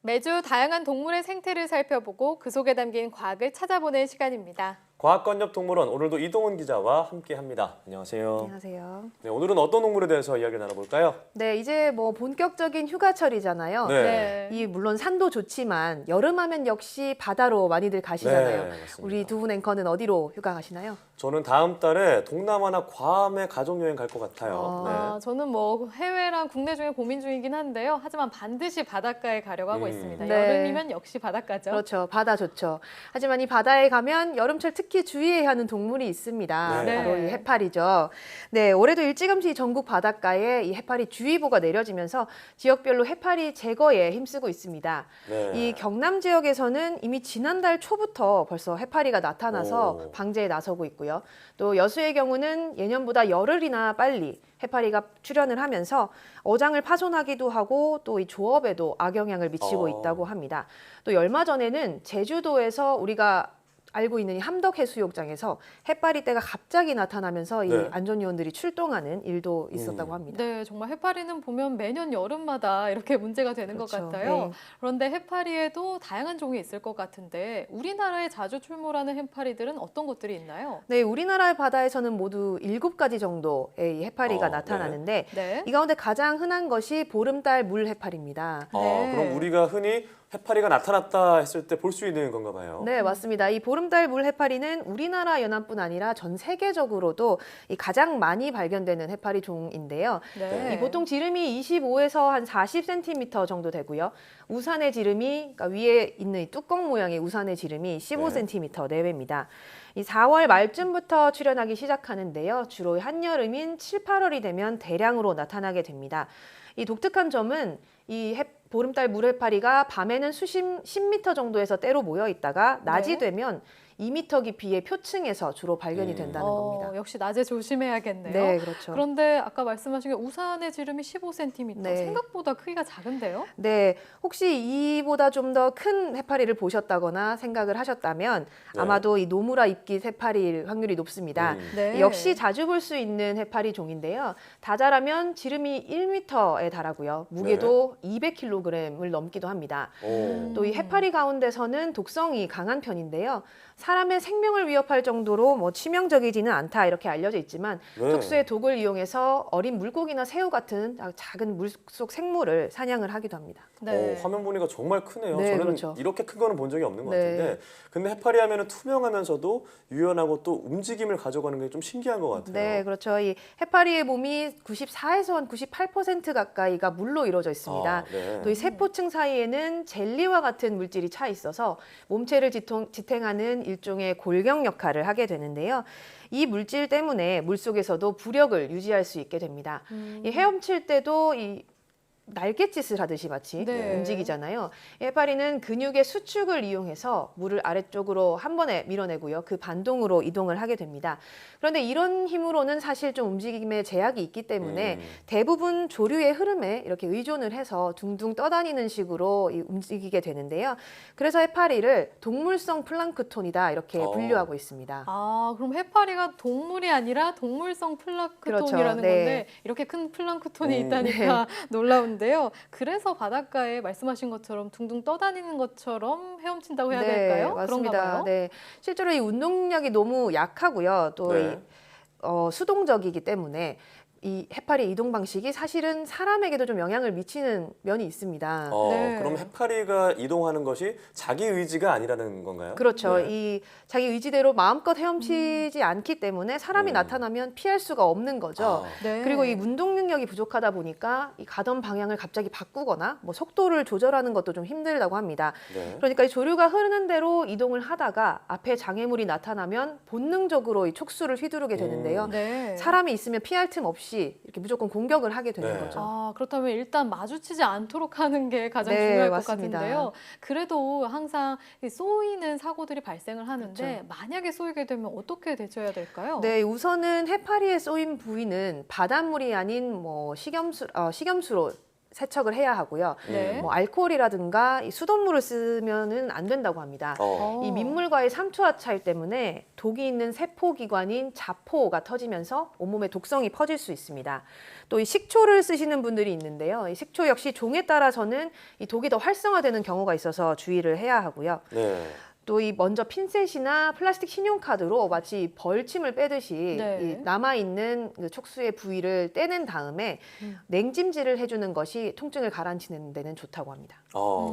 매주 다양한 동물의 생태를 살펴보고 그 속에 담긴 과학을 찾아보는 시간입니다. 과학건협동물원 오늘도 이동훈 기자와 함께합니다. 안녕하세요. 안녕하세요. 네, 오늘은 어떤 동물에 대해서 이야기 나눠볼까요? 네, 이제 뭐 본격적인 휴가철이잖아요. 네. 이 물론 산도 좋지만 여름하면 역시 바다로 많이들 가시잖아요. 네, 맞습니다. 우리 두 분 앵커는 어디로 휴가 가시나요? 저는 다음 달에 동남아나 괌에 가족여행 갈 것 같아요. 아, 저는 뭐 해외랑 국내 중에 고민 중이긴 한데요. 하지만 반드시 바다가에 가려고 하고 있습니다. 네. 여름이면 역시 바닷가죠. 그렇죠. 바다 좋죠. 하지만 이 바다에 가면 여름철 특히 주의해야 하는 동물이 있습니다. 네. 바로 이 해파리죠. 네, 올해도 일찌감치 전국 바닷가에 이 해파리 주의보가 내려지면서 지역별로 해파리 제거에 힘쓰고 있습니다. 네. 이 경남 지역에서는 이미 지난달 초부터 벌써 해파리가 나타나서 오. 방제에 나서고 있고요. 또 여수의 경우는 예년보다 열흘이나 빨리 해파리가 출현을 하면서 어장을 파손하기도 하고 또 이 조업에도 악영향을 미치고 있다고 합니다. 또 얼마 전에는 제주도에서 우리가 알고 있는 이 함덕해수욕장에서 해파리떼가 갑자기 나타나면서 이 네. 안전요원들이 출동하는 일도 있었다고 합니다. 네, 정말 해파리는 보면 매년 여름마다 이렇게 문제가 되는 것 그렇죠. 같아요. 네. 그런데 해파리에도 다양한 종이 있을 것 같은데 우리나라에 자주 출몰하는 해파리들은 어떤 것들이 있나요? 네, 우리나라의 바다에서는 모두 7가지 정도의 이 해파리가 네. 나타나는데 네. 이 가운데 가장 흔한 것이 보름달 물해파리입니다. 네. 그럼 우리가 흔히 해파리가 나타났다 했을 때 볼 수 있는 건가 봐요. 네, 맞습니다. 이 보름달 물해파리는 우리나라 연안뿐 아니라 전 세계적으로도 이 가장 많이 발견되는 해파리 종인데요. 네. 이 보통 지름이 25에서 한 40cm 정도 되고요. 우산의 지름이, 그러니까 위에 있는 이 뚜껑 모양의 우산의 지름이 15cm 내외입니다. 이 4월 말쯤부터 출현하기 시작하는데요. 주로 한여름인 7, 8월이 되면 대량으로 나타나게 됩니다. 이 독특한 점은 이 보름달 물해파리가 밤에는 수심 10m 정도에서 때로 모여 있다가 낮이 네. 되면 2m 깊이의 표층에서 주로 발견이 된다는 겁니다. 역시 낮에 조심해야겠네요. 네, 그렇죠. 그런데 아까 말씀하신 게 우산의 지름이 15cm. 네. 생각보다 크기가 작은데요? 네, 혹시 이보다 좀 더 큰 해파리를 보셨다거나 생각을 하셨다면 네. 아마도 이 노무라 잎깃 해파리일 확률이 높습니다. 네. 역시 자주 볼 수 있는 해파리 종인데요. 다 자라면 지름이 1m에 달하고요. 무게도 200kg을 넘기도 합니다. 오. 또 이 해파리 가운데서는 독성이 강한 편인데요. 사람의 생명을 위협할 정도로 뭐 치명적이지는 않다 이렇게 알려져 있지만 네. 특수의 독을 이용해서 어린 물고기나 새우 같은 작은 물속 생물을 사냥을 하기도 합니다. 네. 화면 보니까 정말 크네요. 네, 저는 그렇죠. 이렇게 큰 거는 본 적이 없는 것 네. 같은데 근데 해파리 하면은 투명하면서도 유연하고 또 움직임을 가져가는 게 좀 신기한 것 같아요. 네, 그렇죠. 이 해파리의 몸이 94에서 한 98% 가까이가 물로 이루어져 있습니다. 네. 또 이 세포층 사이에는 젤리와 같은 물질이 차 있어서 몸체를 지탱하는 일종의 골격 역할을 하게 되는데요. 이 물질 때문에 물속에서도 부력을 유지할 수 있게 됩니다. 이 헤엄칠 때도 이 날갯짓을 하듯이 마치 네. 움직이잖아요. 해파리는 근육의 수축을 이용해서 물을 아래쪽으로 한 번에 밀어내고요. 그 반동으로 이동을 하게 됩니다. 그런데 이런 힘으로는 사실 좀 움직임에 제약이 있기 때문에 대부분 조류의 흐름에 이렇게 의존을 해서 둥둥 떠다니는 식으로 움직이게 되는데요. 그래서 해파리를 동물성 플랑크톤이다 이렇게 분류하고 있습니다. 아, 그럼 해파리가 동물이 아니라 동물성 플랑크톤이라는 그렇죠. 네. 건데 이렇게 큰 플랑크톤이 있다니까 놀라운데요. 그래서 바닷가에 말씀하신 것처럼 둥둥 떠다니는 것처럼 헤엄친다고 해야 될까요? 맞습니다. 그런가 봐요. 네, 실제로 이 운동력이 너무 약하고요. 또 네. 수동적이기 때문에 이 해파리 이동 방식이 사실은 사람에게도 좀 영향을 미치는 면이 있습니다. 네. 그럼 해파리가 이동하는 것이 자기 의지가 아니라는 건가요? 그렇죠. 네. 이 자기 의지대로 마음껏 헤엄치지 않기 때문에 사람이 나타나면 피할 수가 없는 거죠. 네. 그리고 이 운동 능력이 부족하다 보니까 이 가던 방향을 갑자기 바꾸거나 뭐 속도를 조절하는 것도 좀 힘들다고 합니다. 네. 그러니까 이 조류가 흐르는 대로 이동을 하다가 앞에 장애물이 나타나면 본능적으로 이 촉수를 휘두르게 되는데요. 네. 사람이 있으면 피할 틈 없이 이렇게 무조건 공격을 하게 되는 네. 거죠. 아, 그렇다면 일단 마주치지 않도록 하는 게 가장 네, 중요할 맞습니다. 것 같은데요. 그래도 항상 이 쏘이는 사고들이 발생을 하는데 그렇죠. 만약에 쏘이게 되면 어떻게 대처해야 될까요? 네, 우선은 해파리에 쏘인 부위는 바닷물이 아닌 뭐 식염수로 세척을 해야 하고요. 네. 뭐 알코올이라든가 이 수돗물을 쓰면은 안 된다고 합니다. 이 민물과의 삼투압 차이 때문에 독이 있는 세포기관인 자포가 터지면서 온몸에 독성이 퍼질 수 있습니다. 또 이 식초를 쓰시는 분들이 있는데요. 이 식초 역시 종에 따라서는 이 독이 더 활성화되는 경우가 있어서 주의를 해야 하고요. 네. 또 이 먼저 핀셋이나 플라스틱 신용카드로 마치 벌침을 빼듯이 네. 이 남아있는 그 촉수의 부위를 떼낸 다음에 냉찜질을 해주는 것이 통증을 가라앉히는 데는 좋다고 합니다.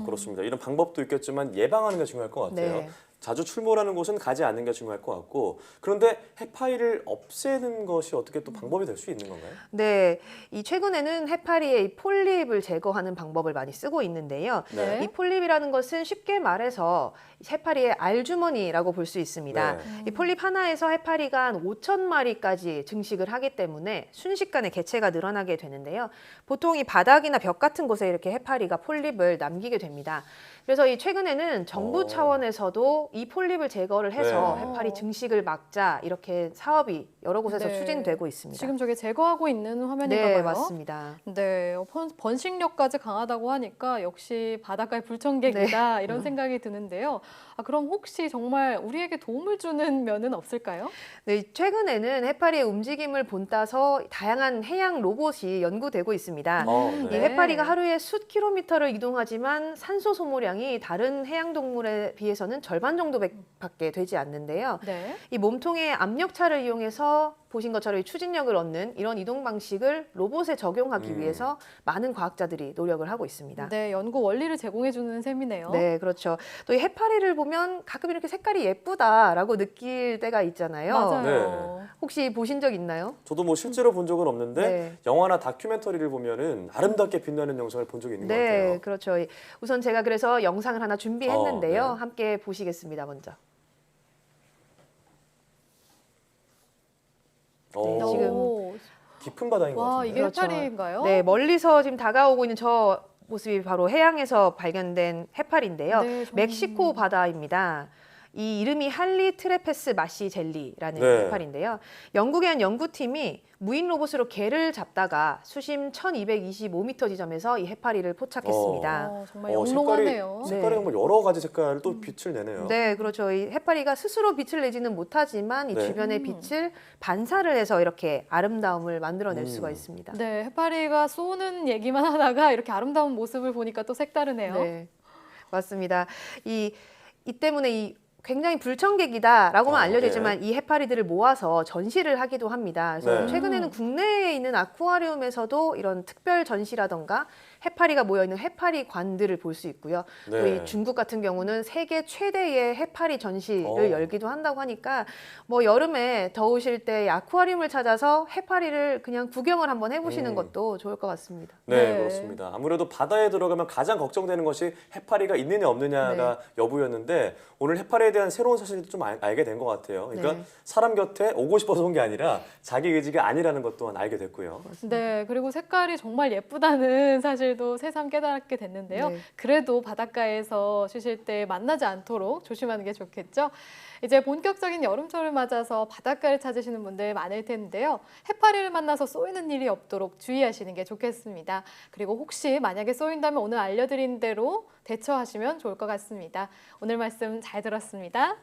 그렇습니다. 이런 방법도 있겠지만 예방하는 게 중요할 것 같아요. 네. 자주 출몰하는 곳은 가지 않는 게 중요할 것 같고, 그런데 해파리를 없애는 것이 어떻게 또 방법이 될 수 있는 건가요? 네, 이 최근에는 해파리의 이 폴립을 제거하는 방법을 많이 쓰고 있는데요. 네. 이 폴립이라는 것은 쉽게 말해서 해파리의 알주머니라고 볼 수 있습니다. 네. 이 폴립 하나에서 해파리가 한 5천 마리까지 증식을 하기 때문에 순식간에 개체가 늘어나게 되는데요. 보통 이 바닥이나 벽 같은 곳에 이렇게 해파리가 폴립을 남기게 됩니다. 그래서 이 최근에는 정부 차원에서도 이 폴립을 제거를 해서 네. 해파리 증식을 막자 이렇게 사업이 여러 곳에서 네. 추진되고 있습니다. 지금 저게 제거하고 있는 화면인가요? 네, 맞습니다. 네, 번식력까지 강하다고 하니까 역시 바닷가의 불청객이다 이런 네. 생각이 드는데요. 그럼 혹시 정말 우리에게 도움을 주는 면은 없을까요? 네, 최근에는 해파리의 움직임을 본따서 다양한 해양 로봇이 연구되고 있습니다. 이 네. 해파리가 하루에 수 킬로미터를 이동하지만 산소 소모량이 다른 해양 동물에 비해서는 절반 정도밖에 되지 않는데요. 네. 이 몸통의 압력차를 이용해서 보신 것처럼 이 추진력을 얻는 이런 이동 방식을 로봇에 적용하기 위해서 많은 과학자들이 노력을 하고 있습니다. 네, 연구 원리를 제공해 주는 셈이네요. 네, 그렇죠. 또 이 해파리를 보면 가끔 이렇게 색깔이 예쁘다라고 느낄 때가 있잖아요. 맞아요. 혹시 보신 적 있나요? 저도 뭐 실제로 본 적은 없는데 네. 영화나 다큐멘터리를 보면은 아름답게 빛나는 영상을 본 적이 있는 것 네, 같아요. 그렇죠. 우선 제가 그래서 영상을 하나 준비했는데요. 네. 함께 보시겠습니다, 먼저. 네, 지금 오, 깊은 바다인 것 와, 같은데. 이게 그렇죠. 해파리인가요? 네, 멀리서 지금 다가오고 있는 저 모습이 바로 해양에서 발견된 해파리인데요. 네, 정말. 멕시코 바다입니다. 이 이름이 할리트레페스 마시 젤리라는 네. 해파리인데요. 영국의 한 연구팀이 무인 로봇으로 개를 잡다가 수심 1225m 지점에서 이 해파리를 포착했습니다. 정말 영롱하네요. 색깔이 정말 여러 가지 색깔 또 빛을 내네요. 네, 그렇죠. 이 해파리가 스스로 빛을 내지는 못하지만 이 네. 주변의 빛을 반사를 해서 이렇게 아름다움을 만들어낼 수가 있습니다. 네, 해파리가 쏘는 얘기만 하다가 이렇게 아름다운 모습을 보니까 또 색다르네요. 네, 맞습니다. 이 때문에 이 굉장히 불청객이다라고만 알려지지만 이 해파리들을 모아서 전시를 하기도 합니다. 그래서 네. 최근에는 국내에 있는 아쿠아리움에서도 이런 특별 전시라던가 해파리가 모여 있는 해파리관들을 볼 수 있고요. 네. 또 이 중국 같은 경우는 세계 최대의 해파리 전시를 열기도 한다고 하니까 뭐 여름에 더우실 때 아쿠아리움을 찾아서 해파리를 그냥 구경을 한번 해보시는 것도 좋을 것 같습니다. 네, 네. 그렇습니다. 아무래도 바다에 들어가면 가장 걱정되는 것이 해파리가 있느냐 없느냐가 여부였는데 오늘 해파리에 대한 새로운 사실도 좀 알게 된 것 같아요. 그러니까 네. 사람 곁에 오고 싶어서 온 게 아니라 자기 의지가 아니라는 것 또한 알게 됐고요. 네, 그리고 색깔이 정말 예쁘다는 사실도 새삼 깨닫게 됐는데요. 네. 그래도 바닷가에서 쉬실 때 만나지 않도록 조심하는 게 좋겠죠. 이제 본격적인 여름철을 맞아서 바닷가를 찾으시는 분들 많을 텐데요. 해파리를 만나서 쏘이는 일이 없도록 주의하시는 게 좋겠습니다. 그리고 혹시 만약에 쏘인다면 오늘 알려드린 대로 대처하시면 좋을 것 같습니다. 오늘 말씀 잘 들었습니다.